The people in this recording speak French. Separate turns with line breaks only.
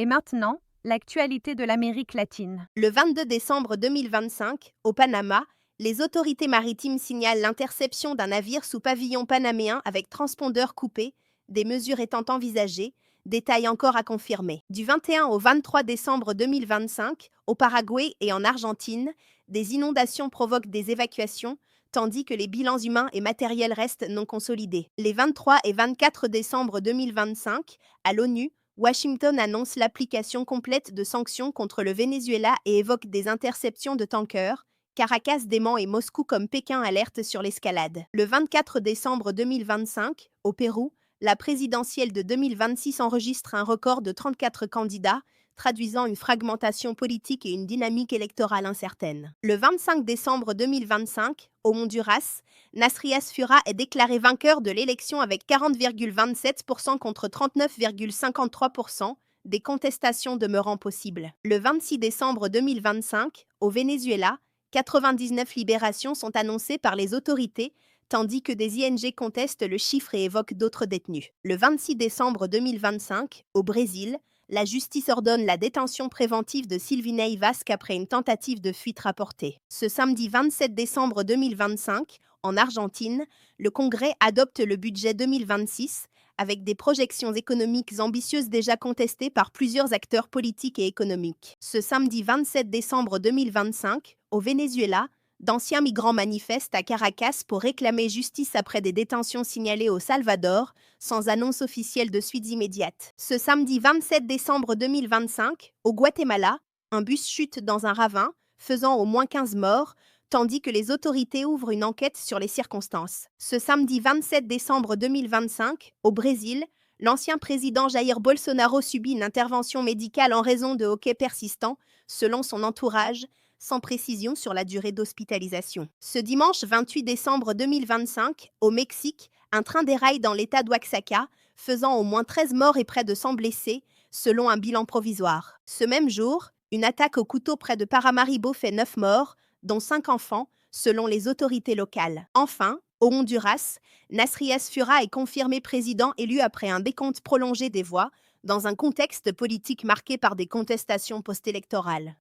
Et maintenant, l'actualité de l'Amérique latine.
Le 22 décembre 2025, au Panama, les autorités maritimes signalent l'interception d'un navire sous pavillon panaméen avec transpondeur coupé, des mesures étant envisagées, détail encore à confirmer. Du 21 au 23 décembre 2025, au Paraguay et en Argentine, des inondations provoquent des évacuations, tandis que les bilans humains et matériels restent non consolidés. Les 23 et 24 décembre 2025, à l'ONU, Washington annonce l'application complète de sanctions contre le Venezuela et évoque des interceptions de tankers. Caracas dément et Moscou comme Pékin alerte sur l'escalade. Le 24 décembre 2025, au Pérou, la présidentielle de 2026 enregistre un record de 34 candidats, traduisant une fragmentation politique et une dynamique électorale incertaine. Le 25 décembre 2025, au Honduras, Nasrias Fura est déclaré vainqueur de l'élection avec 40,27% contre 39,53%, des contestations demeurant possibles. Le 26 décembre 2025, au Venezuela, 99 libérations sont annoncées par les autorités, tandis que des ING contestent le chiffre et évoquent d'autres détenus. Le 26 décembre 2025, au Brésil, la justice ordonne la détention préventive de Sylvinei Vasque après une tentative de fuite rapportée. Ce samedi 27 décembre 2025, en Argentine, le Congrès adopte le budget 2026 avec des projections économiques ambitieuses déjà contestées par plusieurs acteurs politiques et économiques. Ce samedi 27 décembre 2025, au Venezuela, d'anciens migrants manifestent à Caracas pour réclamer justice après des détentions signalées au Salvador, sans annonce officielle de suite immédiate. Ce samedi 27 décembre 2025, au Guatemala, un bus chute dans un ravin, faisant au moins 15 morts, tandis que les autorités ouvrent une enquête sur les circonstances. Ce samedi 27 décembre 2025, au Brésil, l'ancien président Jair Bolsonaro subit une intervention médicale en raison de hoquets persistants, selon son entourage, sans précision sur la durée d'hospitalisation. Ce dimanche 28 décembre 2025, au Mexique, un train déraille dans l'état d'Oaxaca, faisant au moins 13 morts et près de 100 blessés, selon un bilan provisoire. Ce même jour, une attaque au couteau près de Paramaribo fait 9 morts, dont 5 enfants, selon les autorités locales. Enfin, au Honduras, Nasrias Fura est confirmé président élu après un décompte prolongé des voix, dans un contexte politique marqué par des contestations post-électorales.